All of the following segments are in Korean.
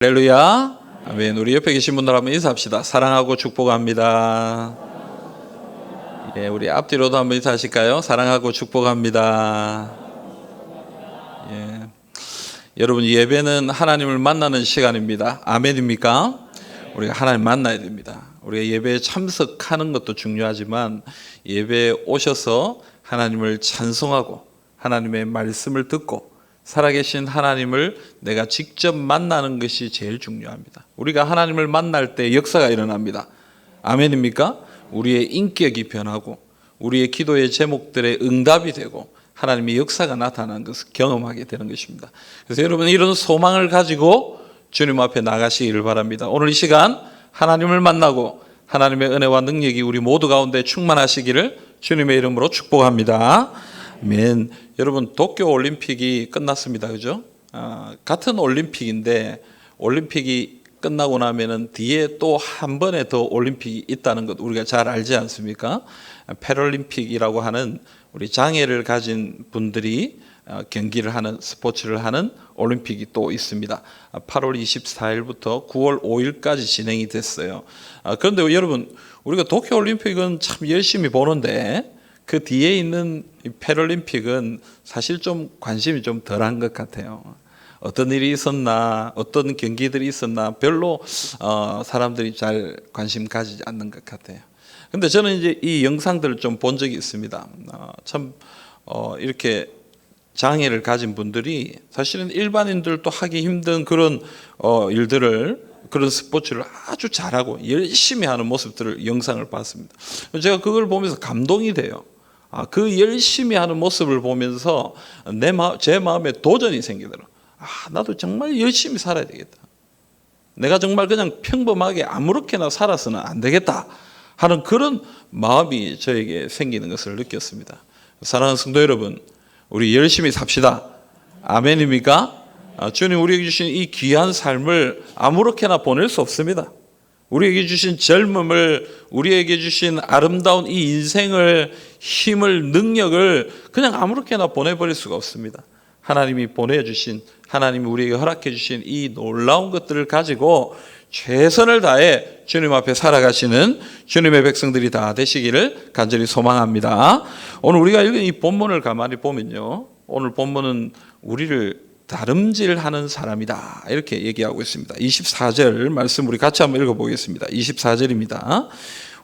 할렐루야. 아멘. 우리 옆에 계신 분들 한번 인사합시다. 사랑하고 축복합니다. 예, 우리 앞뒤로도 한번 인사하실까요? 사랑하고 축복합니다. 예. 여러분, 예배는 하나님을 만나는 시간입니다. 아멘입니까? 우리가 하나님 만나야 됩니다. 우리가 예배에 참석하는 것도 중요하지만 예배에 오셔서 하나님을 찬송하고 하나님의 말씀을 듣고 살아계신 하나님을 내가 직접 만나는 것이 제일 중요합니다. 우리가 하나님을 만날 때 역사가 일어납니다. 아멘입니까? 우리의 인격이 변하고 우리의 기도의 제목들의 응답이 되고 하나님의 역사가 나타나는 것을 경험하게 되는 것입니다. 그래서 여러분, 이런 소망을 가지고 주님 앞에 나가시기를 바랍니다. 오늘 이 시간 하나님을 만나고 하나님의 은혜와 능력이 우리 모두 가운데 충만하시기를 주님의 이름으로 축복합니다. 아멘. 여러분, 도쿄올림픽이 끝났습니다. 그죠? 같은 올림픽인데 올림픽이 끝나고 나면은 뒤에 또 한 번에 더 올림픽이 있다는 것 우리가 잘 알지 않습니까? 패럴림픽이라고 하는 우리 장애를 가진 분들이 경기를 하는, 스포츠를 하는 올림픽이 또 있습니다. 8월 24일부터 9월 5일까지 진행이 됐어요. 그런데 여러분, 우리가 도쿄올림픽은 참 열심히 보는데 그 뒤에 있는 패럴림픽은 사실 좀 관심이 좀 덜한 것 같아요. 어떤 일이 있었나, 어떤 경기들이 있었나 별로 사람들이 잘 관심 가지지 않는 것 같아요. 근데 저는 이제 이 영상들을 좀 본 적이 있습니다. 참 이렇게 장애를 가진 분들이 사실은 일반인들도 하기 힘든 그런 일들을, 그런 스포츠를 아주 잘하고 열심히 하는 모습들을 영상을 봤습니다. 제가 그걸 보면서 감동이 돼요. 그 열심히 하는 모습을 보면서 제 마음에 도전이 생기더라고요. 나도 정말 열심히 살아야 되겠다. 내가 정말 그냥 평범하게 아무렇게나 살아서는 안 되겠다 하는 그런 마음이 저에게 생기는 것을 느꼈습니다. 사랑하는 성도 여러분, 우리 열심히 삽시다. 아멘입니까? 주님 우리에게 주신 이 귀한 삶을 아무렇게나 보낼 수 없습니다. 우리에게 주신 젊음을, 우리에게 주신 아름다운 이 인생을, 힘을, 능력을 그냥 아무렇게나 보내버릴 수가 없습니다. 하나님이 보내주신, 하나님이 우리에게 허락해 주신 이 놀라운 것들을 가지고 최선을 다해 주님 앞에 살아가시는 주님의 백성들이 다 되시기를 간절히 소망합니다. 오늘 우리가 읽은 이 본문을 가만히 보면요, 오늘 본문은 우리를 다름질하는 사람이다 이렇게 얘기하고 있습니다. 24절 말씀 우리 같이 한번 읽어보겠습니다. 24절입니다.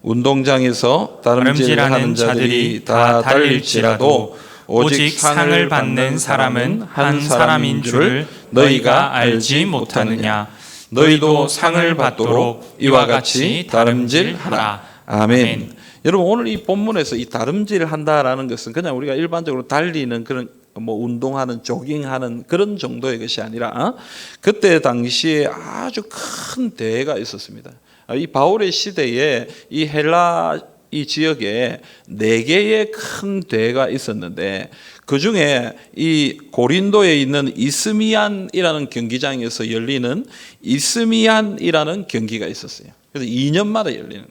운동장에서 다름질하는 자들이 다 달릴지라도 오직 상을 받는 사람은 한 사람인 줄을 너희가 알지 못하느냐. 너희도 상을 받도록 이와 같이 다름질하라. 아멘. 여러분, 오늘 이 본문에서 이 다름질한다라는 것은 그냥 우리가 일반적으로 달리는 그런 운동하는, 조깅하는 그런 정도의 것이 아니라 그때 당시에 아주 큰 대회가 있었습니다. 이 바울의 시대에 이 헬라 이 지역에 4개의 큰 대회가 있었는데 그 중에 이 고린도에 있는 이스미안이라는 경기장에서 열리는 이스미안이라는 경기가 있었어요. 그래서 2년마다 열리는,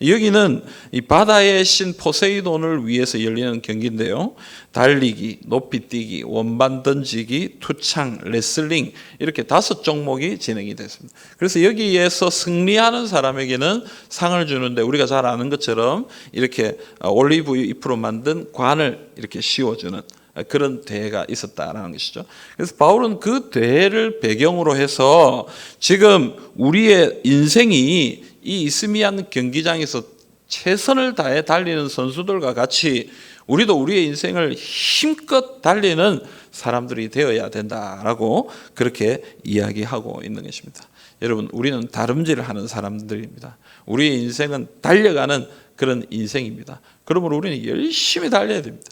여기는 이 바다의 신 포세이돈을 위해서 열리는 경기인데요. 달리기, 높이뛰기, 원반 던지기, 투창, 레슬링 이렇게 5종목이 진행이 됐습니다. 그래서 여기에서 승리하는 사람에게는 상을 주는데 우리가 잘 아는 것처럼 이렇게 올리브 잎으로 만든 관을 이렇게 씌워주는 그런 대회가 있었다라는 것이죠. 그래서 바울은 그 대회를 배경으로 해서 지금 우리의 인생이 이 이스미안 경기장에서 최선을 다해 달리는 선수들과 같이 우리도 우리의 인생을 힘껏 달리는 사람들이 되어야 된다라고 그렇게 이야기하고 있는 것입니다. 여러분, 우리는 다름질을 하는 사람들입니다. 우리의 인생은 달려가는 그런 인생입니다. 그러므로 우리는 열심히 달려야 됩니다.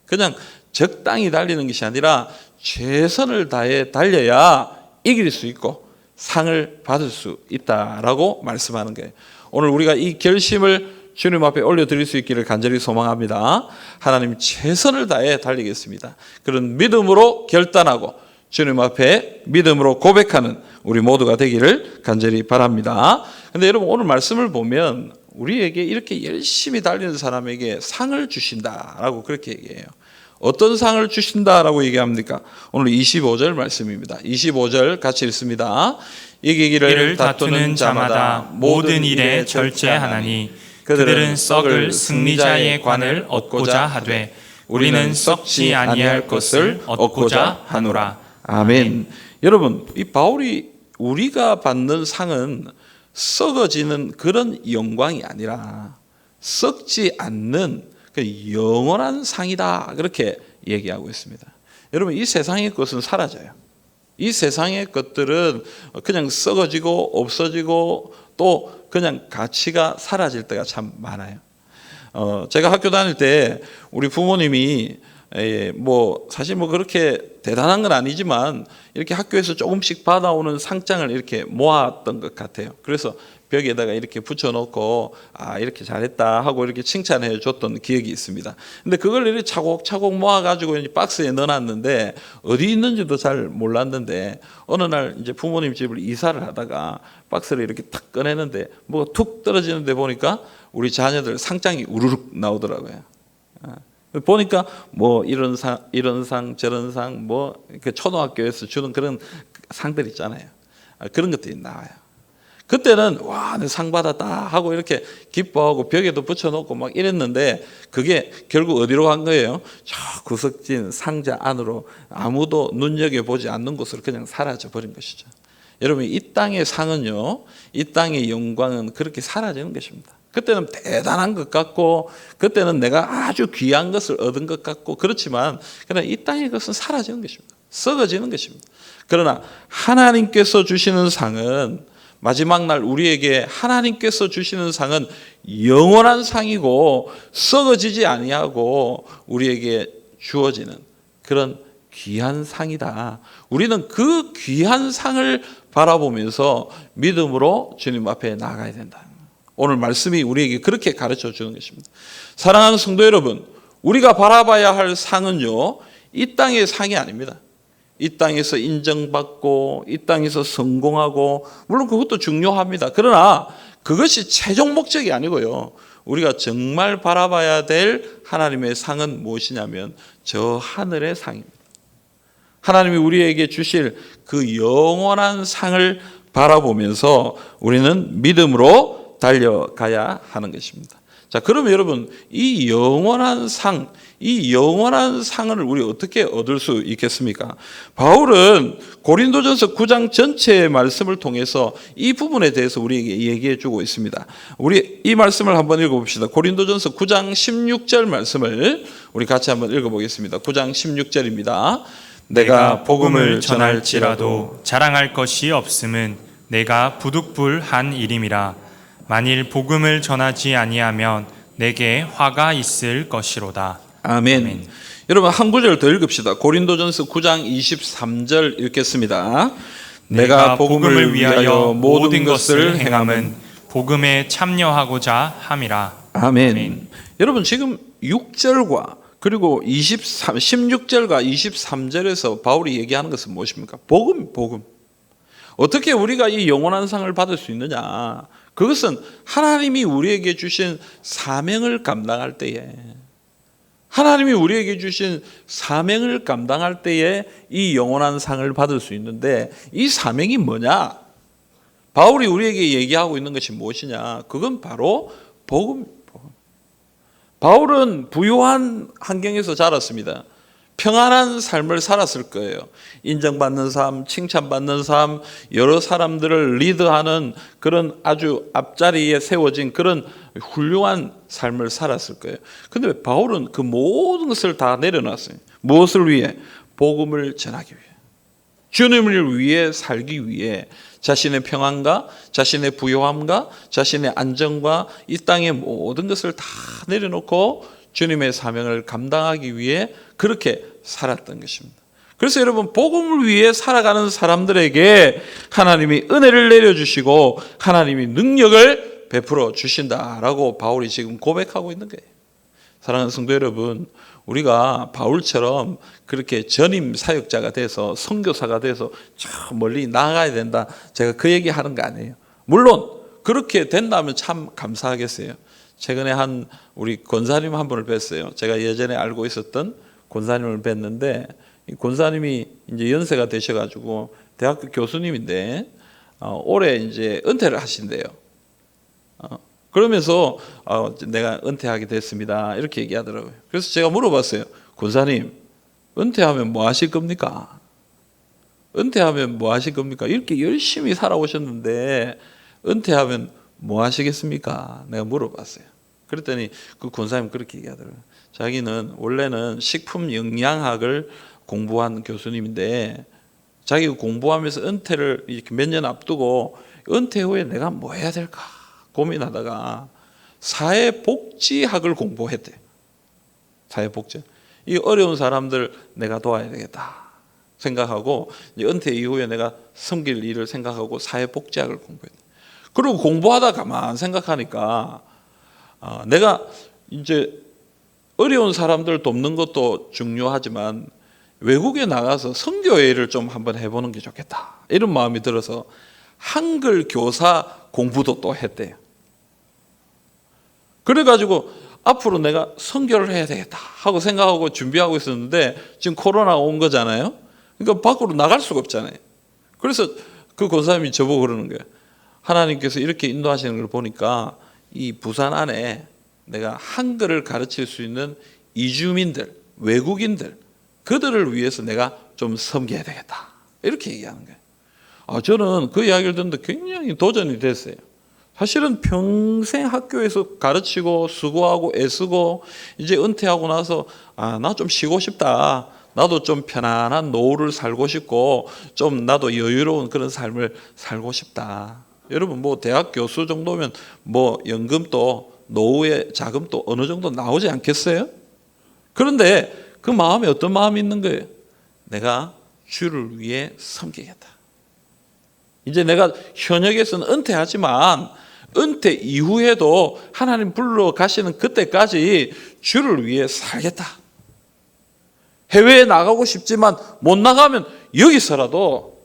그냥 적당히 달리는 것이 아니라 최선을 다해 달려야 이길 수 있고 상을 받을 수 있다라고 말씀하는 거예요. 오늘 우리가 이 결심을 주님 앞에 올려드릴 수 있기를 간절히 소망합니다. 하나님, 최선을 다해 달리겠습니다. 그런 믿음으로 결단하고 주님 앞에 믿음으로 고백하는 우리 모두가 되기를 간절히 바랍니다. 그런데 여러분, 오늘 말씀을 보면 우리에게 이렇게 열심히 달리는 사람에게 상을 주신다라고 그렇게 얘기해요. 어떤 상을 주신다라고 얘기합니까? 오늘 25절 말씀입니다. 25절 같이 읽습니다. 이기기를 다투는 자마다 모든 일에 절제하나니 그들은 썩을 승리자의 관을 얻고자 하되 우리는 썩지 아니할 것을 얻고자 하노라. 아멘. 여러분, 이 바울이 우리가 받는 상은 썩어지는 그런 영광이 아니라 썩지 않는 그 영원한 상이다, 그렇게 얘기하고 있습니다. 여러분, 이 세상의 것은 사라져요. 이 세상의 것들은 그냥 썩어지고 없어지고 또 그냥 가치가 사라질 때가 참 많아요. 제가 학교 다닐 때 우리 부모님이 사실 그렇게 대단한 건 아니지만 이렇게 학교에서 조금씩 받아오는 상장을 이렇게 모았던 것 같아요. 그래서 벽에다가 이렇게 붙여놓고 이렇게 잘했다 하고 이렇게 칭찬해 줬던 기억이 있습니다. 근데 그걸 이렇게 차곡차곡 모아가지고 이제 박스에 넣어놨는데 어디 있는지도 잘 몰랐는데 어느 날 이제 부모님 집을 이사를 하다가 박스를 이렇게 탁 꺼내는데 뭐가 툭 떨어지는데 보니까 우리 자녀들 상장이 우르륵 나오더라고요. 보니까 이런 상 저런 상 초등학교에서 주는 그런 상들 있잖아요. 그런 것들이 나와요. 그때는 와, 내 상 받았다 하고 이렇게 기뻐하고 벽에도 붙여놓고 막 이랬는데 그게 결국 어디로 간 거예요? 저 구석진 상자 안으로 아무도 눈여겨보지 않는 곳으로 그냥 사라져 버린 것이죠. 여러분, 이 땅의 상은요, 이 땅의 영광은 그렇게 사라지는 것입니다. 그때는 대단한 것 같고 그때는 내가 아주 귀한 것을 얻은 것 같고 그렇지만 그러나 이 땅의 것은 사라지는 것입니다. 썩어지는 것입니다. 그러나 하나님께서 주시는 상은 마지막 날 우리에게 하나님께서 주시는 상은 영원한 상이고 썩어지지 아니하고 우리에게 주어지는 그런 귀한 상이다. 우리는 그 귀한 상을 바라보면서 믿음으로 주님 앞에 나아가야 된다. 오늘 말씀이 우리에게 그렇게 가르쳐 주는 것입니다. 사랑하는 성도 여러분, 우리가 바라봐야 할 상은요, 이 땅의 상이 아닙니다. 이 땅에서 인정받고 이 땅에서 성공하고 물론 그것도 중요합니다. 그러나 그것이 최종 목적이 아니고요, 우리가 정말 바라봐야 될 하나님의 상은 무엇이냐면 저 하늘의 상입니다. 하나님이 우리에게 주실 그 영원한 상을 바라보면서 우리는 믿음으로 달려가야 하는 것입니다. 자, 그러면 여러분, 이 영원한 상을 우리 어떻게 얻을 수 있겠습니까? 바울은 고린도전서 9장 전체의 말씀을 통해서 이 부분에 대해서 우리에게 얘기해 주고 있습니다. 우리 이 말씀을 한번 읽어봅시다. 고린도전서 9장 16절 말씀을 우리 같이 한번 읽어보겠습니다. 9장 16절입니다. 내가 복음을 전할지라도 자랑할 것이 없음은 내가 부득불한 일임이라. 만일 복음을 전하지 아니하면 내게 화가 있을 것이로다. 아멘. 여러분, 한 구절 더 읽읍시다. 고린도전서 9장 23절 읽겠습니다. 내가 복음을 위하여 모든 것을 행함은 복음에 참여하고자 함이라. 아멘. 여러분, 지금 6절과 그리고 16절과 23절에서 바울이 얘기하는 것은 무엇입니까? 복음. 어떻게 우리가 이 영원한 상을 받을 수 있느냐? 그것은 하나님이 우리에게 주신 사명을 감당할 때에, 하나님이 우리에게 주신 사명을 감당할 때에 이 영원한 상을 받을 수 있는데, 이 사명이 뭐냐? 바울이 우리에게 얘기하고 있는 것이 무엇이냐? 그건 바로 복음. 바울은 부유한 환경에서 자랐습니다. 평안한 삶을 살았을 거예요. 인정받는 삶, 칭찬받는 삶, 여러 사람들을 리드하는 그런 아주 앞자리에 세워진 그런 훌륭한 삶을 살았을 거예요. 그런데 바울은 그 모든 것을 다 내려놨어요. 무엇을 위해? 복음을 전하기 위해. 주님을 위해 살기 위해 자신의 평안과 자신의 부요함과 자신의 안정과 이 땅의 모든 것을 다 내려놓고 주님의 사명을 감당하기 위해 그렇게 살았던 것입니다. 그래서 여러분, 복음을 위해 살아가는 사람들에게 하나님이 은혜를 내려주시고 하나님이 능력을 베풀어 주신다라고 바울이 지금 고백하고 있는 거예요. 사랑하는 성도 여러분, 우리가 바울처럼 그렇게 전임 사역자가 돼서 선교사가 돼서 저 멀리 나가야 된다, 제가 그 얘기 하는 거 아니에요. 물론 그렇게 된다면 참 감사하겠어요. 최근에 우리 권사님 한 분을 뵀어요. 제가 예전에 알고 있었던 권사님을 뵀는데 이 권사님이 이제 연세가 되셔가지고 대학교 교수님인데 올해 이제 은퇴를 하신대요. 그러면서 내가 은퇴하게 됐습니다 이렇게 얘기하더라고요. 그래서 제가 물어봤어요. 권사님, 은퇴하면 뭐 하실 겁니까? 은퇴하면 뭐 하실 겁니까? 이렇게 열심히 살아오셨는데 은퇴하면 뭐 하시겠습니까? 내가 물어봤어요. 그랬더니 그 권사님 그렇게 얘기하더라고요. 자기는 원래는 식품 영양학을 공부한 교수님인데 자기가 공부하면서 은퇴를 이렇게 몇 년 앞두고 은퇴 후에 내가 뭐 해야 될까 고민하다가 사회복지학을 공부했대요. 사회복지. 이 어려운 사람들 내가 도와야 되겠다 생각하고 이제 은퇴 이후에 내가 섬길 일을 생각하고 사회복지학을 공부했대요. 그리고 공부하다 가만 생각하니까 내가 이제 어려운 사람들 돕는 것도 중요하지만 외국에 나가서 선교회를 좀 한번 해보는 게 좋겠다 이런 마음이 들어서 한글 교사 공부도 또 했대요. 그래가지고 앞으로 내가 선교를 해야 되겠다 하고 생각하고 준비하고 있었는데 지금 코로나가 온 거잖아요. 그러니까 밖으로 나갈 수가 없잖아요. 그래서 그 권사님이 저보고 그러는 거예요. 하나님께서 이렇게 인도하시는 걸 보니까 이 부산 안에 내가 한글을 가르칠 수 있는 이주민들, 외국인들 그들을 위해서 내가 좀 섬겨야 되겠다 이렇게 얘기하는 거예요. 저는 그 이야기를 듣는데 굉장히 도전이 됐어요. 사실은 평생 학교에서 가르치고 수고하고 애쓰고 이제 은퇴하고 나서 나 좀 쉬고 싶다. 나도 좀 편안한 노후를 살고 싶고 좀 나도 여유로운 그런 삶을 살고 싶다. 여러분 뭐 대학 교수 정도면 뭐 연금도 노후의 자금도 어느 정도 나오지 않겠어요? 그런데 그 마음에 어떤 마음이 있는 거예요? 내가 주를 위해 섬기겠다. 이제 내가 현역에서는 은퇴하지만 은퇴 이후에도 하나님 불러 가시는 그때까지 주를 위해 살겠다. 해외에 나가고 싶지만 못 나가면 여기서라도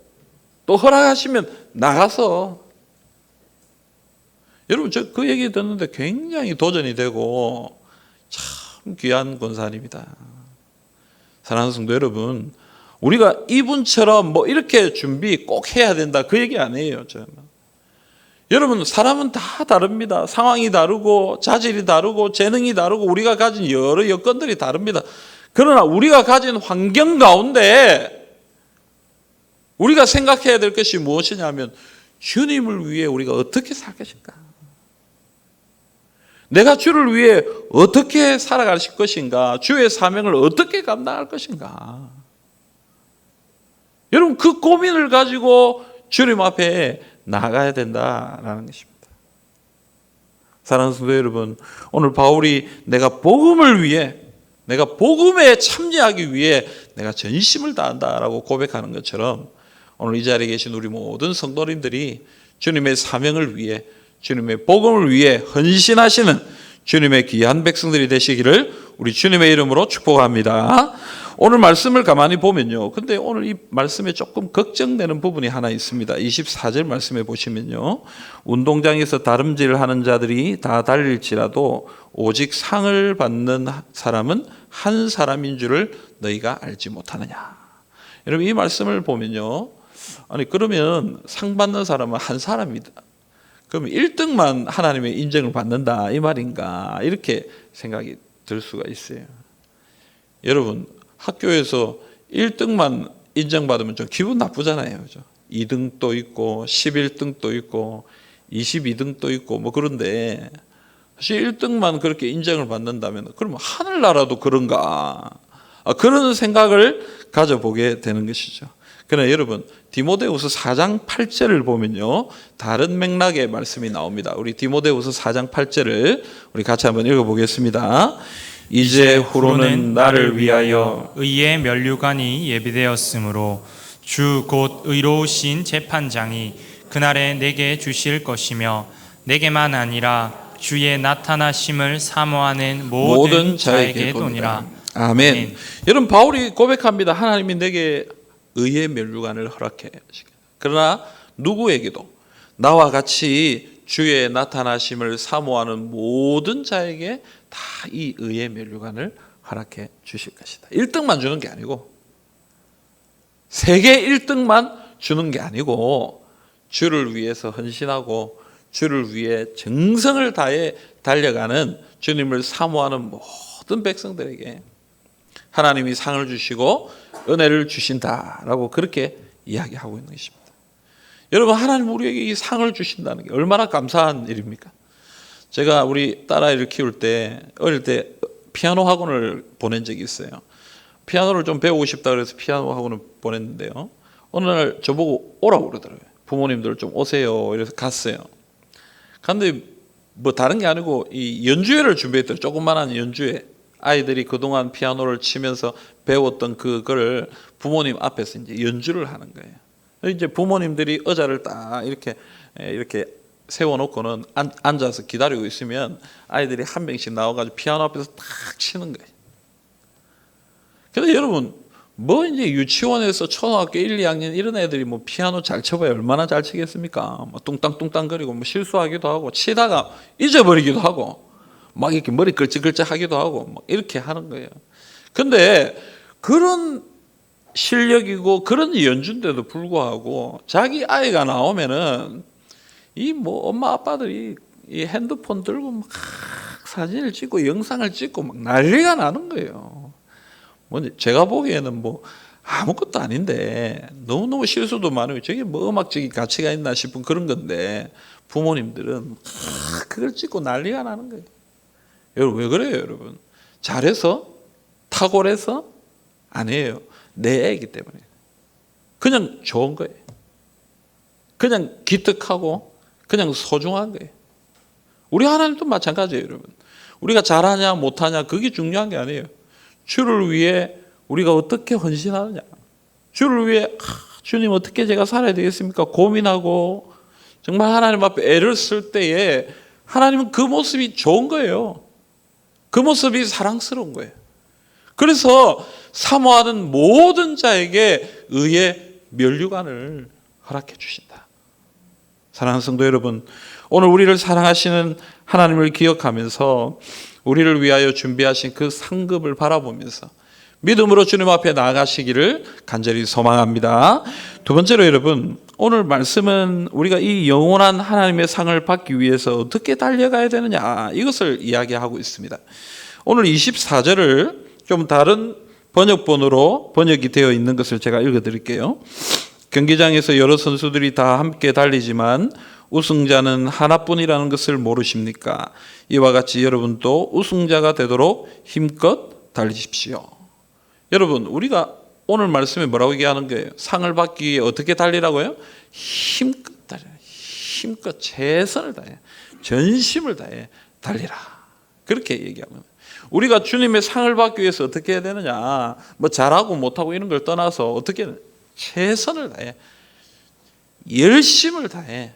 또 허락하시면 나가서. 여러분 저 그 얘기 듣는데 굉장히 도전이 되고 참 귀한 권사님이다. 사랑하는 성도 여러분, 우리가 이분처럼 뭐 이렇게 준비 꼭 해야 된다 그 얘기 아니에요. 저는. 여러분 사람은 다 다릅니다. 상황이 다르고 자질이 다르고 재능이 다르고 우리가 가진 여러 여건들이 다릅니다. 그러나 우리가 가진 환경 가운데 우리가 생각해야 될 것이 무엇이냐면 주님을 위해 우리가 어떻게 살 것인가? 내가 주를 위해 어떻게 살아갈 것인가? 주의 사명을 어떻게 감당할 것인가? 여러분 그 고민을 가지고 주님 앞에 나가야 된다라는 것입니다. 사랑하는 성도 여러분, 오늘 바울이 내가 복음을 위해 내가 복음에 참여하기 위해 내가 전심을 다한다라고 고백하는 것처럼 오늘 이 자리에 계신 우리 모든 성도님들이 주님의 사명을 위해 주님의 복음을 위해 헌신하시는 주님의 귀한 백성들이 되시기를 우리 주님의 이름으로 축복합니다. 오늘 말씀을 가만히 보면요. 근데 오늘 이 말씀에 조금 걱정되는 부분이 하나 있습니다. 24절 말씀에 보시면요. 운동장에서 다름질하는 자들이 다 달릴지라도 오직 상을 받는 사람은 한 사람인 줄을 너희가 알지 못하느냐. 여러분 이 말씀을 보면요. 그러면 상 받는 사람은 한 사람이다. 그러면 1등만 하나님의 인정을 받는다 이 말인가 이렇게 생각이 들 수가 있어요. 여러분 학교에서 1등만 인정받으면 좀 기분 나쁘잖아요. 그죠? 2등도 있고 11등도 있고 22등도 있고 뭐 그런데 사실 1등만 그렇게 인정을 받는다면 그러면 하늘나라도 그런가 그런 생각을 가져보게 되는 것이죠. 그러나 여러분 디모데후서 4장 8절을 보면요 다른 맥락의 말씀이 나옵니다. 우리 디모데후서 4장 8절을 우리 같이 한번 읽어보겠습니다. 이제 후로는 나를 위하여 의의 면류관이 예비되었으므로 주 곧 의로우신 재판장이 그날에 내게 주실 것이며 내게만 아니라 주의 나타나심을 사모하는 모든 자에게 도니라. 아멘. 여러분 바울이 고백합니다. 하나님이 내게 의의 면류관을 허락해 주시겠다. 그러나 누구에게도 나와 같이 주의 나타나심을 사모하는 모든 자에게 다 이 의의 면류관을 허락해 주실 것이다. 1등만 주는 게 아니고 세계 1등만 주는 게 아니고 주를 위해서 헌신하고 주를 위해 정성을 다해 달려가는 주님을 사모하는 모든 백성들에게 하나님이 상을 주시고 은혜를 주신다라고 그렇게 이야기하고 있는 것입니다. 여러분, 하나님 우리에게 이 상을 주신다는 게 얼마나 감사한 일입니까? 제가 우리 딸아이를 키울 때 어릴 때 피아노 학원을 보낸 적이 있어요. 피아노를 좀 배우고 싶다 그래서 피아노 학원을 보냈는데요. 어느 날 저보고 오라고 그러더라고요. 부모님들 좀 오세요. 이래서 갔어요. 근데 뭐 다른 게 아니고 이 연주회를 준비했더라고요. 조그만한 연주회. 아이들이 그동안 피아노를 치면서 배웠던 그거를 부모님 앞에서 이제 연주를 하는 거예요. 이제 부모님들이 의자를 딱 이렇게 세워놓고는 앉아서 기다리고 있으면 아이들이 한 명씩 나와가지고 피아노 앞에서 딱 치는 거예요. 근데 여러분, 뭐 이제 유치원에서 초등학교 1, 2학년 이런 애들이 뭐 피아노 잘 쳐봐야 얼마나 잘 치겠습니까? 뭐 뚱땅뚱땅거리고 뭐 실수하기도 하고 치다가 잊어버리기도 하고 막 이렇게 머리 걸쩍걸쩍 하기도 하고 뭐 이렇게 하는 거예요. 근데 그런 실력이고 그런 연주인데도 불구하고 자기 아이가 나오면은 이 뭐 엄마 아빠들이 이 핸드폰 들고 막 사진을 찍고 영상을 찍고 막 난리가 나는 거예요. 뭐 제가 보기에는 뭐 아무것도 아닌데 너무너무 실수도 많아요. 저게 뭐 음악적인 가치가 있나 싶은 그런 건데 부모님들은 그걸 찍고 난리가 나는 거예요. 여러분, 왜 그래요, 여러분? 잘해서? 탁월해서? 아니에요. 내 애이기 때문에. 그냥 좋은 거예요. 그냥 기특하고 그냥 소중한 거예요. 우리 하나님도 마찬가지예요, 여러분. 우리가 잘하냐 못하냐 그게 중요한 게 아니에요. 주를 위해 우리가 어떻게 헌신하느냐. 주를 위해 주님 어떻게 제가 살아야 되겠습니까? 고민하고 정말 하나님 앞에 애를 쓸 때에 하나님은 그 모습이 좋은 거예요. 그 모습이 사랑스러운 거예요. 그래서 사모하는 모든 자에게 의의 면류관을 허락해 주신다. 사랑하는 성도 여러분, 오늘 우리를 사랑하시는 하나님을 기억하면서 우리를 위하여 준비하신 그 상급을 바라보면서 믿음으로 주님 앞에 나아가시기를 간절히 소망합니다. 두 번째로 여러분, 오늘 말씀은 우리가 이 영원한 하나님의 상을 받기 위해서 어떻게 달려가야 되느냐 이것을 이야기하고 있습니다. 오늘 24절을 좀 다른 번역본으로 번역이 되어 있는 것을 제가 읽어드릴게요. 경기장에서 여러 선수들이 다 함께 달리지만 우승자는 하나뿐이라는 것을 모르십니까? 이와 같이 여러분도 우승자가 되도록 힘껏 달리십시오. 여러분, 우리가 오늘 말씀에 뭐라고 얘기하는 거예요? 상을 받기 위해 어떻게 달리라고요? 힘껏 달려. 힘껏 최선을 다해. 전심을 다해 달리라. 그렇게 얘기하면 우리가 주님의 상을 받기 위해서 어떻게 해야 되느냐? 뭐 잘하고 못하고 이런 걸 떠나서 어떻게 최선을 다해. 열심을 다해.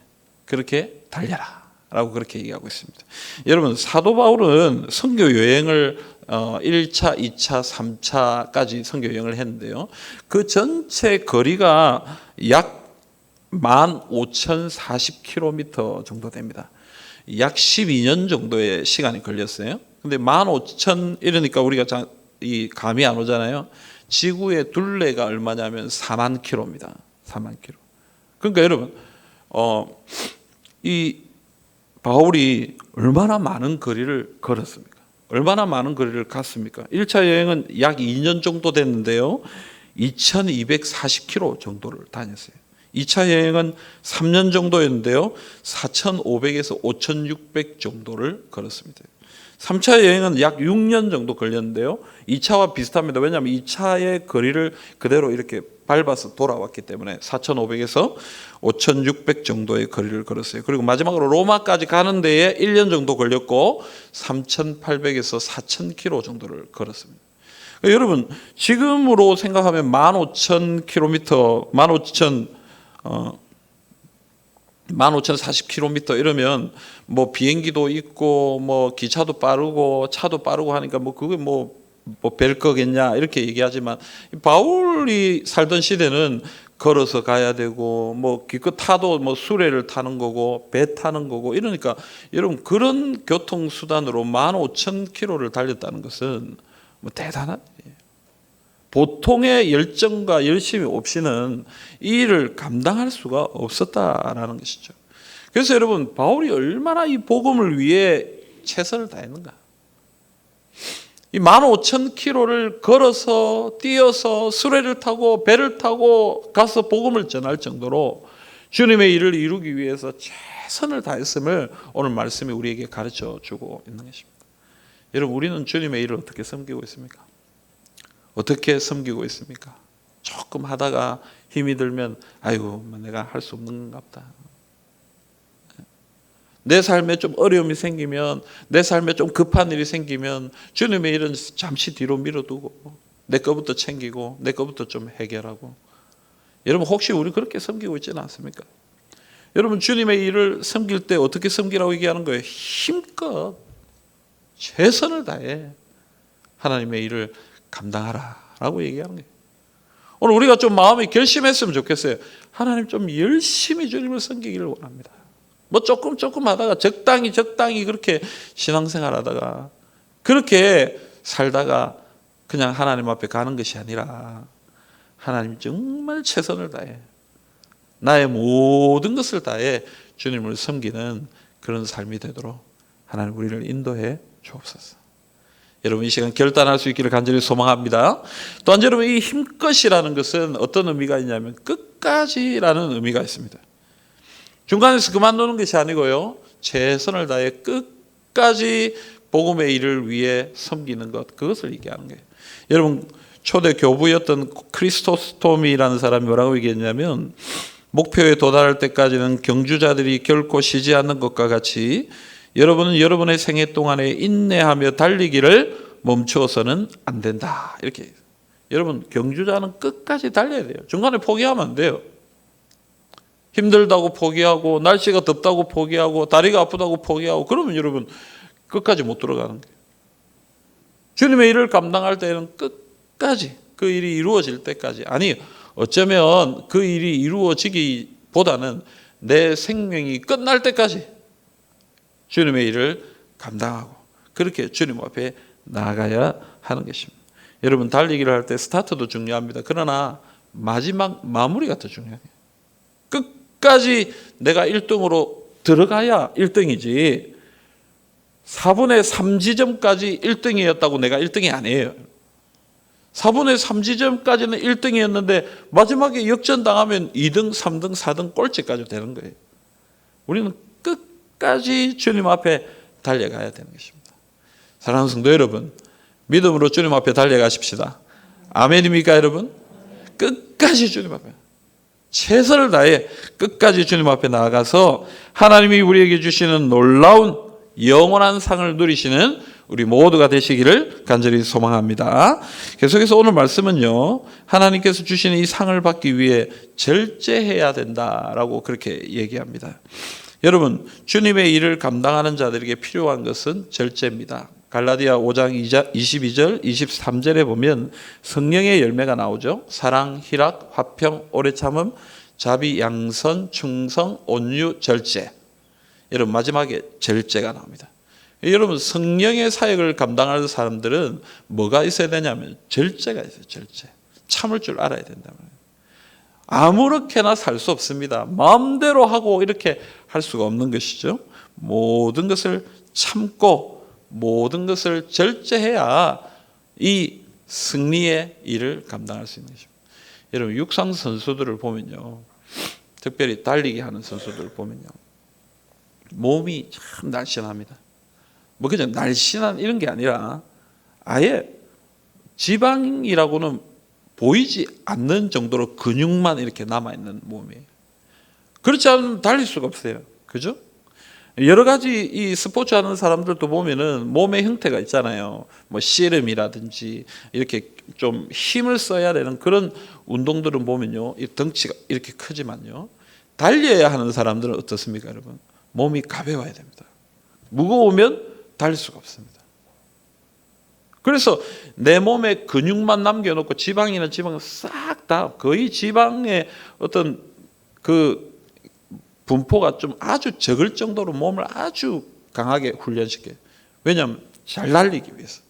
그렇게 달려라 라고 그렇게 얘기하고 있습니다. 여러분, 사도 바울은 선교 여행을 1차, 2차, 3차까지 선교 여행을 했는데요. 그 전체 거리가 약 15,040km 정도 됩니다. 약 12년 정도의 시간이 걸렸어요. 근데 15,000 이러니까 우리가 이 감이 안 오잖아요. 지구의 둘레가 얼마냐면 4만 킬로입니다. 4만 킬로. 그러니까 여러분, 이 바울이 얼마나 많은 거리를 걸었습니까? 얼마나 많은 거리를 갔습니까? 1차 여행은 약 2년 정도 됐는데요. 2240km 정도를 다녔어요. 2차 여행은 3년 정도였는데요. 4500에서 5600 정도를 걸었습니다. 3차 여행은 약 6년 정도 걸렸는데요. 2차와 비슷합니다. 왜냐하면 2차의 거리를 그대로 이렇게 밟아서 돌아왔기 때문에 4500에서 5600 정도의 거리를 걸었어요. 그리고 마지막으로 로마까지 가는 데에 1년 정도 걸렸고 3800에서 4000km 정도를 걸었습니다. 여러분, 지금으로 생각하면 15,000km, 15,040km 이러면 뭐 비행기도 있고 뭐 기차도 빠르고 차도 빠르고 하니까 뭐 그게 뭐 별 거겠냐 이렇게 얘기하지만 바울이 살던 시대는 걸어서 가야 되고 뭐 기껏 타도 뭐 수레를 타는 거고 배 타는 거고 이러니까 여러분 그런 교통수단으로 15,000km를 달렸다는 것은 뭐 대단한 일이에요. 보통의 열정과 열심이 없이는 이 일을 감당할 수가 없었다라는 것이죠. 그래서 여러분, 바울이 얼마나 이 복음을 위해 최선을 다했는가. 이 15,000km를 걸어서 뛰어서 수레를 타고 배를 타고 가서 복음을 전할 정도로 주님의 일을 이루기 위해서 최선을 다했음을 오늘 말씀이 우리에게 가르쳐 주고 있는 것입니다. 여러분, 우리는 주님의 일을 어떻게 섬기고 있습니까? 어떻게 섬기고 있습니까? 조금 하다가 힘이 들면 아이고 내가 할 수 없는 건가 보다. 내 삶에 좀 어려움이 생기면, 내 삶에 좀 급한 일이 생기면 주님의 일은 잠시 뒤로 밀어두고 내 거부터 챙기고 내 거부터 좀 해결하고. 여러분, 혹시 우리 그렇게 섬기고 있지는 않습니까? 여러분, 주님의 일을 섬길 때 어떻게 섬기라고 얘기하는 거예요? 힘껏 최선을 다해 하나님의 일을 감당하라라고 얘기하는 거예요. 오늘 우리가 좀 마음이 결심했으면 좋겠어요. 하나님, 좀 열심히 주님을 섬기기를 원합니다. 뭐 조금 하다가 적당히 그렇게 신앙생활 하다가 그렇게 살다가 그냥 하나님 앞에 가는 것이 아니라 하나님 정말 최선을 다해 나의 모든 것을 다해 주님을 섬기는 그런 삶이 되도록 하나님 우리를 인도해 주옵소서. 여러분, 이 시간 결단할 수 있기를 간절히 소망합니다. 또한 여러분, 이 힘껏이라는 것은 어떤 의미가 있냐면 끝까지라는 의미가 있습니다. 중간에서 그만두는 것이 아니고요, 최선을 다해 끝까지 복음의 일을 위해 섬기는 것, 그것을 얘기하는 거예요. 여러분, 초대 교부였던 크리스토스톰이라는 사람이 뭐라고 얘기했냐면, 목표에 도달할 때까지는 경주자들이 결코 쉬지 않는 것과 같이 여러분은 여러분의 생애 동안에 인내하며 달리기를 멈추어서는 안 된다, 이렇게 해요. 여러분, 경주자는 끝까지 달려야 돼요. 중간에 포기하면 안 돼요. 힘들다고 포기하고 날씨가 덥다고 포기하고 다리가 아프다고 포기하고 그러면 여러분 끝까지 못 들어가는 거예요. 주님의 일을 감당할 때는 끝까지, 그 일이 이루어질 때까지, 아니 어쩌면 그 일이 이루어지기보다는 내 생명이 끝날 때까지 주님의 일을 감당하고 그렇게 주님 앞에 나아가야 하는 것입니다. 여러분, 달리기를 할 때 스타트도 중요합니다. 그러나 마지막 마무리가 더 중요해요. 끝까지 내가 1등으로 들어가야 1등이지 4분의 3 지점까지 1등이었다고 내가 1등이 아니에요. 4분의 3 지점까지는 1등이었는데 마지막에 역전당하면 2등, 3등, 4등 꼴찌까지 되는 거예요. 우리는 끝까지 주님 앞에 달려가야 되는 것입니다. 사랑하는 성도 여러분, 믿음으로 주님 앞에 달려가십시다. 아멘입니까 여러분? 끝까지 주님 앞에 최선을 다해 끝까지 주님 앞에 나아가서 하나님이 우리에게 주시는 놀라운 영원한 상을 누리시는 우리 모두가 되시기를 간절히 소망합니다. 계속해서 오늘 말씀은요, 하나님께서 주시는 이 상을 받기 위해 절제해야 된다라고 그렇게 얘기합니다. 여러분, 주님의 일을 감당하는 자들에게 필요한 것은 절제입니다. 갈라디아 5장 22절, 23절에 보면 성령의 열매가 나오죠. 사랑, 희락, 화평, 오래 참음, 자비, 양선, 충성, 온유, 절제. 여러분, 마지막에 절제가 나옵니다. 여러분, 성령의 사역을 감당하는 사람들은 뭐가 있어야 되냐면 절제가 있어요. 절제. 참을 줄 알아야 된다. 아무렇게나 살 수 없습니다. 마음대로 하고 이렇게 할 수가 없는 것이죠. 모든 것을 참고 모든 것을 절제해야 이 승리의 일을 감당할 수 있는 것입니다. 여러분, 육상 선수들을 보면요, 특별히 달리기 하는 선수들을 보면요, 몸이 참 날씬합니다. 뭐 그냥 날씬한 이런 게 아니라 아예 지방이라고는 보이지 않는 정도로 근육만 이렇게 남아있는 몸이에요. 그렇지 않으면 달릴 수가 없어요. 그죠? 여러 가지 이 스포츠 하는 사람들도 보면은 몸의 형태가 있잖아요. 뭐 씨름이라든지 이렇게 좀 힘을 써야 되는 그런 운동들은 보면요, 이 덩치가 이렇게 크지만요, 달려야 하는 사람들은 어떻습니까, 여러분? 몸이 가벼워야 됩니다. 무거우면 달릴 수가 없습니다. 그래서 내 몸에 근육만 남겨놓고 지방이나 지방은 싹 다 거의 지방의 어떤 그 분포가 좀 아주 적을 정도로 몸을 아주 강하게 훈련시켜요. 왜냐하면 잘 날리기 위해서.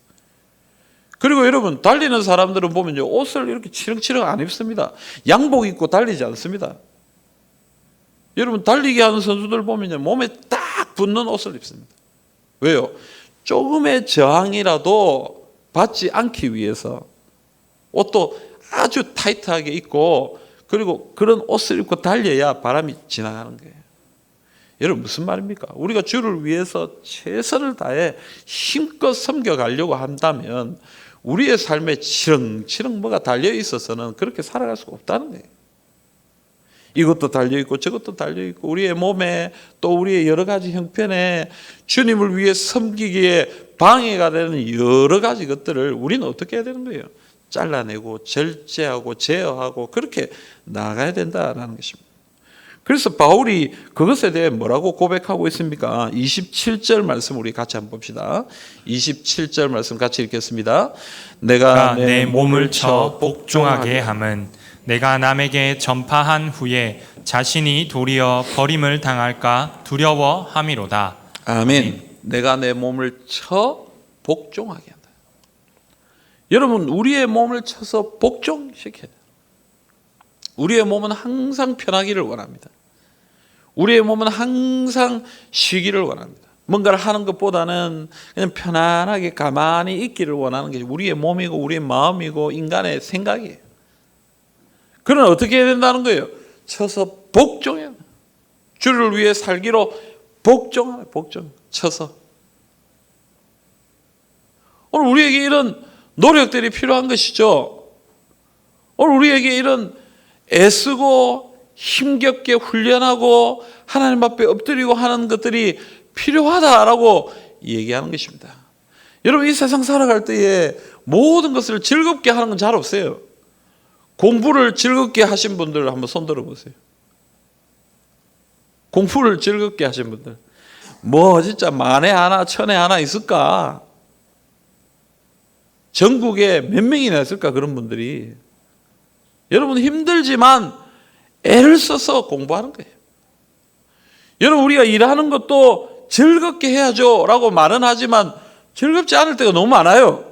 그리고 여러분, 달리는 사람들은 보면요, 옷을 이렇게 치렁치렁 안 입습니다. 양복 입고 달리지 않습니다. 여러분, 달리기 하는 선수들 보면요, 몸에 딱 붙는 옷을 입습니다. 왜요? 조금의 저항이라도 받지 않기 위해서 옷도 아주 타이트하게 입고, 그리고 그런 옷을 입고 달려야 바람이 지나가는 거예요. 여러분, 무슨 말입니까? 우리가 주를 위해서 최선을 다해 힘껏 섬겨가려고 한다면 우리의 삶에 치렁치렁 뭐가 달려 있어서는 그렇게 살아갈 수가 없다는 거예요. 이것도 달려있고 저것도 달려있고 우리의 몸에 또 우리의 여러 가지 형편에 주님을 위해 섬기기에 방해가 되는 여러 가지 것들을 우리는 어떻게 해야 되는 거예요? 잘라내고 절제하고 제어하고 그렇게 나가야 된다는 것입니다. 그래서 바울이 그것에 대해 뭐라고 고백하고 있습니까? 27절 말씀 우리 같이 한번 봅시다. 27절 말씀 같이 읽겠습니다. 내가 내 몸을 쳐 복종하게 함은 내가 남에게 전파한 후에 자신이 도리어 버림을 당할까 두려워함이로다. 아멘. 내가 내 몸을 쳐 복종하게 한다. 여러분, 우리의 몸을 쳐서 복종시켜야 돼요. 우리의 몸은 항상 편하기를 원합니다. 우리의 몸은 항상 쉬기를 원합니다. 뭔가를 하는 것보다는 그냥 편안하게 가만히 있기를 원하는 게 우리의 몸이고 우리의 마음이고 인간의 생각이에요. 그러나 어떻게 해야 된다는 거예요? 쳐서 복종해야 돼요. 주를 위해 살기로 복종하라. 복종. 쳐서. 오늘 우리에게 이런 노력들이 필요한 것이죠. 오늘 우리에게 이런 애쓰고 힘겹게 훈련하고 하나님 앞에 엎드리고 하는 것들이 필요하다라고 얘기하는 것입니다. 여러분, 이 세상 살아갈 때에 모든 것을 즐겁게 하는 건 잘 없어요. 공부를 즐겁게 하신 분들 한번 손 들어보세요. 공부를 즐겁게 하신 분들. 뭐 진짜 만에 하나 천에 하나 있을까? 전국에 몇 명이나 있을까 그런 분들이. 여러분, 힘들지만 애를 써서 공부하는 거예요. 여러분, 우리가 일하는 것도 즐겁게 해야죠 라고 말은 하지만 즐겁지 않을 때가 너무 많아요.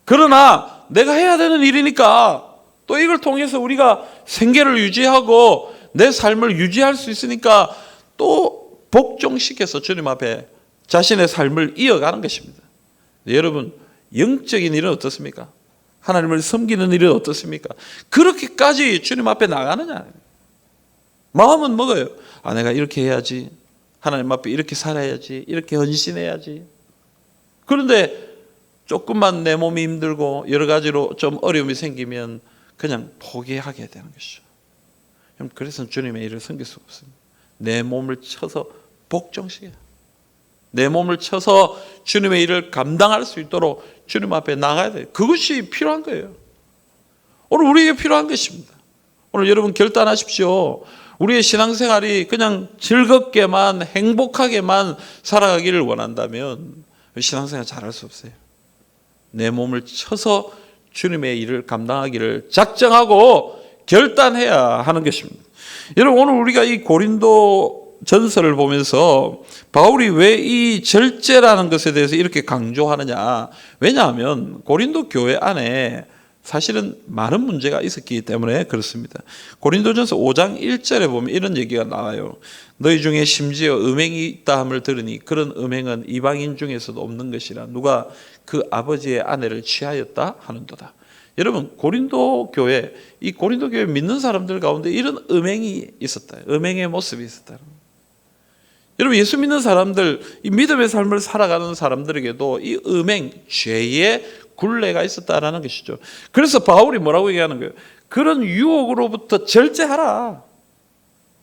그러나 내가 해야 되는 일이니까 또 이걸 통해서 우리가 생계를 유지하고 내 삶을 유지할 수 있으니까 또 복종시켜서 주님 앞에 자신의 삶을 이어가는 것입니다. 여러분, 영적인 일은 어떻습니까? 하나님을 섬기는 일은 어떻습니까? 그렇게까지 주님 앞에 나가느냐? 마음은 먹어요. 아, 내가 이렇게 해야지. 하나님 앞에 이렇게 살아야지. 이렇게 헌신해야지. 그런데 조금만 내 몸이 힘들고 여러 가지로 좀 어려움이 생기면 그냥 포기하게 되는 것이죠. 그래서 주님의 일을 섬길 수가 없습니다. 내 몸을 쳐서 복종시켜요. 내 몸을 쳐서 주님의 일을 감당할 수 있도록 주님 앞에 나가야 돼요. 그것이 필요한 거예요. 오늘 우리에게 필요한 것입니다. 오늘 여러분 결단하십시오. 우리의 신앙생활이 그냥 즐겁게만 행복하게만 살아가기를 원한다면 신앙생활 잘할 수 없어요. 내 몸을 쳐서 주님의 일을 감당하기를 작정하고 결단해야 하는 것입니다. 여러분, 오늘 우리가 이 고린도 전서를 보면서 바울이 왜 이 절제라는 것에 대해서 이렇게 강조하느냐? 왜냐하면 고린도 교회 안에 사실은 많은 문제가 있었기 때문에 그렇습니다. 고린도전서 5장 1절에 보면 이런 얘기가 나와요. 너희 중에 심지어 음행이 있다 함을 들으니 그런 음행은 이방인 중에서도 없는 것이라 누가 그 아버지의 아내를 취하였다 하는도다. 여러분, 고린도 교회, 이 고린도 교회 믿는 사람들 가운데 이런 음행이 있었다. 음행의 모습이 있었다. 여러분, 예수 믿는 사람들, 이 믿음의 삶을 살아가는 사람들에게도 이 음행, 죄의 굴레가 있었다라는 것이죠. 그래서 바울이 뭐라고 얘기하는 거예요? 그런 유혹으로부터 절제하라.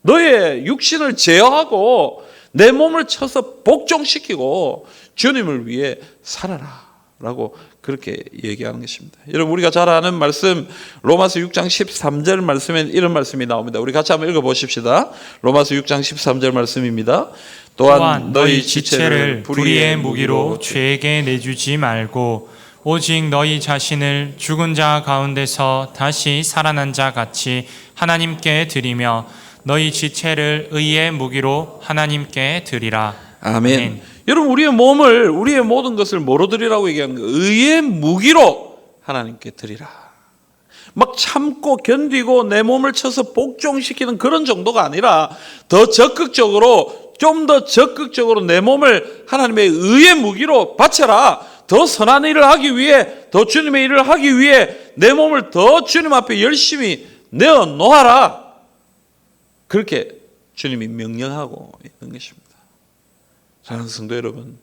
너의 육신을 제어하고 내 몸을 쳐서 복종시키고 주님을 위해 살아라 라고 그렇게 얘기하는 것입니다. 여러분, 우리가 잘 아는 말씀 로마서 6장 13절 말씀에 이런 말씀이 나옵니다. 우리 같이 한번 읽어보십시다. 로마서 6장 13절 말씀입니다. 또한 너희 지체를 불의의 무기로 죄에게 내주지 말고 오직 너희 자신을 죽은 자 가운데서 다시 살아난 자 같이 하나님께 드리며 너희 지체를 의의 무기로 하나님께 드리라. 아멘. 여러분, 우리의 몸을, 우리의 모든 것을 뭐로 드리라고 얘기하는 거예요? 의의 무기로 하나님께 드리라. 막 참고 견디고 내 몸을 쳐서 복종시키는 그런 정도가 아니라 더 적극적으로, 좀 더 적극적으로 내 몸을 하나님의 의의 무기로 바쳐라. 더 선한 일을 하기 위해, 더 주님의 일을 하기 위해 내 몸을 더 주님 앞에 열심히 내어 놓아라. 그렇게 주님이 명령하고 있는 것입니다. 사랑하는 성도 여러분,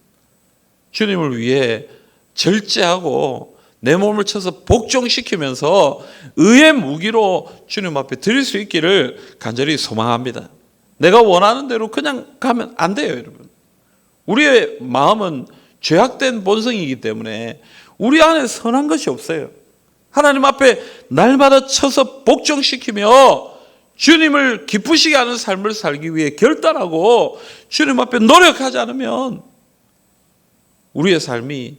주님을 위해 절제하고 내 몸을 쳐서 복종시키면서 의의 무기로 주님 앞에 드릴 수 있기를 간절히 소망합니다. 내가 원하는 대로 그냥 가면 안 돼요, 여러분. 우리의 마음은 죄악된 본성이기 때문에 우리 안에 선한 것이 없어요. 하나님 앞에 날마다 쳐서 복종시키며 주님을 기쁘시게 하는 삶을 살기 위해 결단하고 주님 앞에 노력하지 않으면 우리의 삶이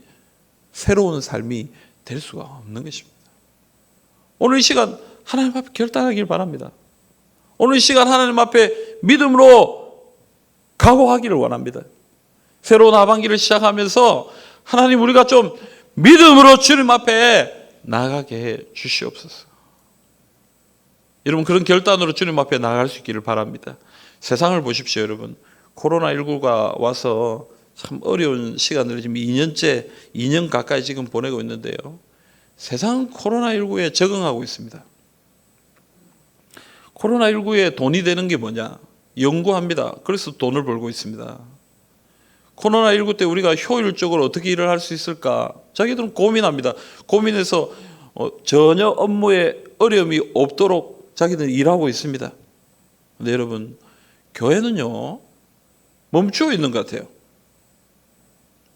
새로운 삶이 될 수가 없는 것입니다. 오늘 이 시간 하나님 앞에 결단하길 바랍니다. 오늘 이 시간 하나님 앞에 믿음으로 각오하기를 원합니다. 새로운 하반기를 시작하면서 하나님, 우리가 좀 믿음으로 주님 앞에 나아가게 해 주시옵소서. 여러분, 그런 결단으로 주님 앞에 나아갈 수 있기를 바랍니다. 세상을 보십시오, 여러분. 코로나19가 와서 참 어려운 시간을 지금 2년 가까이 지금 보내고 있는데요. 세상은 코로나19에 적응하고 있습니다. 코로나19에 돈이 되는 게 뭐냐? 연구합니다. 그래서 돈을 벌고 있습니다. 코로나19 때 우리가 효율적으로 어떻게 일을 할 수 있을까? 자기들은 고민합니다. 고민해서 전혀 업무에 어려움이 없도록 자기들은 일하고 있습니다. 근데 여러분, 교회는요, 멈추어 있는 것 같아요.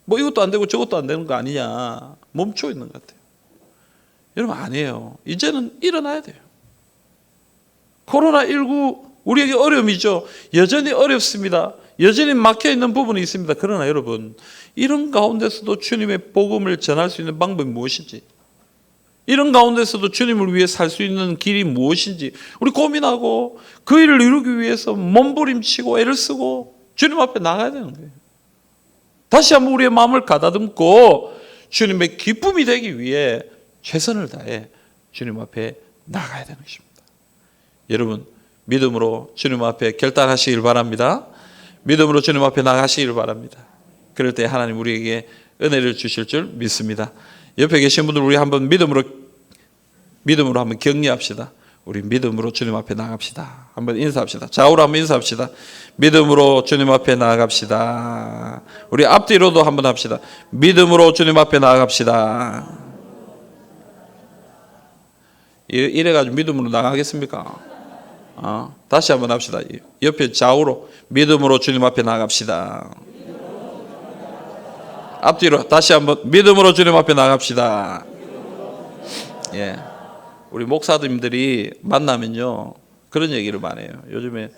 뭐 이것도 안 되고 저것도 안 되는 거 아니냐, 멈추어 있는 것 같아요. 여러분, 아니에요. 이제는 일어나야 돼요. 코로나19 우리에게 어려움이죠. 여전히 어렵습니다. 여전히 막혀있는 부분이 있습니다. 그러나 여러분, 이런 가운데서도 주님의 복음을 전할 수 있는 방법이 무엇인지, 이런 가운데서도 주님을 위해 살 수 있는 길이 무엇인지 우리 고민하고 그 일을 이루기 위해서 몸부림치고 애를 쓰고 주님 앞에 나가야 되는 거예요. 다시 한번 우리의 마음을 가다듬고 주님의 기쁨이 되기 위해 최선을 다해 주님 앞에 나가야 되는 것입니다. 여러분, 믿음으로 주님 앞에 결단하시길 바랍니다. 믿음으로 주님 앞에 나가시길 바랍니다. 그럴 때 하나님 우리에게 은혜를 주실 줄 믿습니다. 옆에 계신 분들, 우리 한번 믿음으로 한번 격려합시다. 우리 믿음으로 주님 앞에 나갑시다. 한번 인사합시다. 좌우로 한번 인사합시다. 믿음으로 주님 앞에 나아갑시다. 우리 앞뒤로도 한번 합시다. 믿음으로 주님 앞에 나아갑시다. 이래가지고 믿음으로 나가겠습니까? 다시 한번 합시다. 옆에 좌우로 믿음으로 주님 앞에 나갑시다. 앞뒤로 다시 한번 믿음으로 주님 앞에 나갑시다. 예, 우리 목사님들이 만나면요 그런 얘기를 많이 해요. 요즘에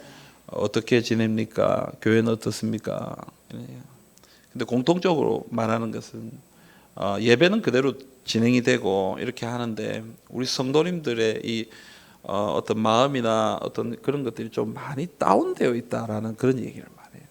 어떻게 지냅니까? 교회는 어떻습니까? 근데 공통적으로 말하는 것은 예배는 그대로 진행이 되고 이렇게 하는데 우리 성도님들의 이 어떤 마음이나 어떤 그런 것들이 좀 많이 다운되어 있다라는 그런 얘기를 많이 해요.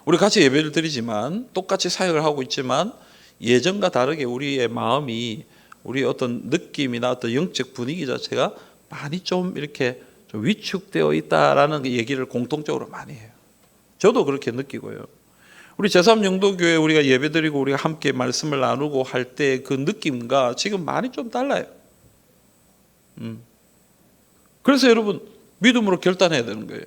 우리 같이 예배를 드리지만 똑같이 사역을 하고 있지만 예전과 다르게 우리의 마음이, 우리의 어떤 느낌이나 어떤 영적 분위기 자체가 많이 좀 이렇게 좀 위축되어 있다라는 얘기를 공통적으로 많이 해요. 저도 그렇게 느끼고요. 우리 제3영도교회 우리가 예배드리고 우리가 함께 말씀을 나누고 할 때 그 느낌과 지금 많이 좀 달라요. 그래서 여러분, 믿음으로 결단해야 되는 거예요.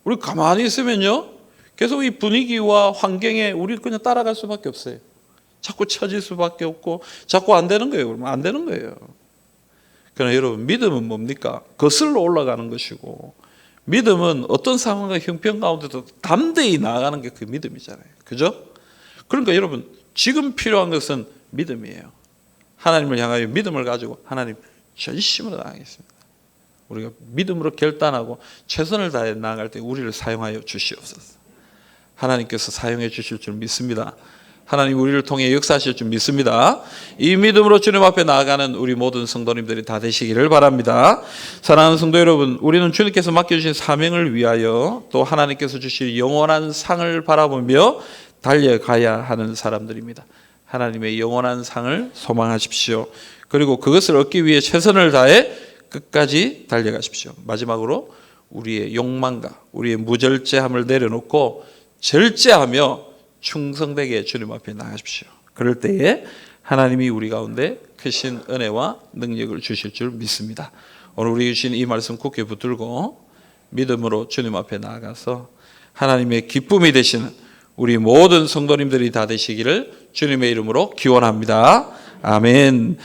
우리 가만히 있으면요 계속 이 분위기와 환경에 우리 그냥 따라갈 수밖에 없어요. 자꾸 처질 수밖에 없고 자꾸 안 되는 거예요. 그러면 안 되는 거예요. 그러나 여러분, 믿음은 뭡니까? 거슬러 올라가는 것이고, 믿음은 어떤 상황과 형편 가운데도 담대히 나아가는 게 그 믿음이잖아요. 그죠? 그러니까 여러분, 지금 필요한 것은 믿음이에요. 하나님을 향하여 믿음을 가지고 하나님 전심으로 나가겠습니다. 우리가 믿음으로 결단하고 최선을 다해 나아갈 때 우리를 사용하여 주시옵소서. 하나님께서 사용해 주실 줄 믿습니다. 하나님 우리를 통해 역사하실 줄 믿습니다. 이 믿음으로 주님 앞에 나아가는 우리 모든 성도님들이 다 되시기를 바랍니다. 사랑하는 성도 여러분, 우리는 주님께서 맡겨주신 사명을 위하여 또 하나님께서 주실 영원한 상을 바라보며 달려가야 하는 사람들입니다. 하나님의 영원한 상을 소망하십시오. 그리고 그것을 얻기 위해 최선을 다해 끝까지 달려가십시오. 마지막으로 우리의 욕망과 우리의 무절제함을 내려놓고 절제하며 충성되게 주님 앞에 나가십시오. 그럴 때에 하나님이 우리 가운데 크신 은혜와 능력을 주실 줄 믿습니다. 오늘 우리 주신 이 말씀 굳게 붙들고 믿음으로 주님 앞에 나아가서 하나님의 기쁨이 되시는 우리 모든 성도님들이 다 되시기를 주님의 이름으로 기원합니다. 아멘.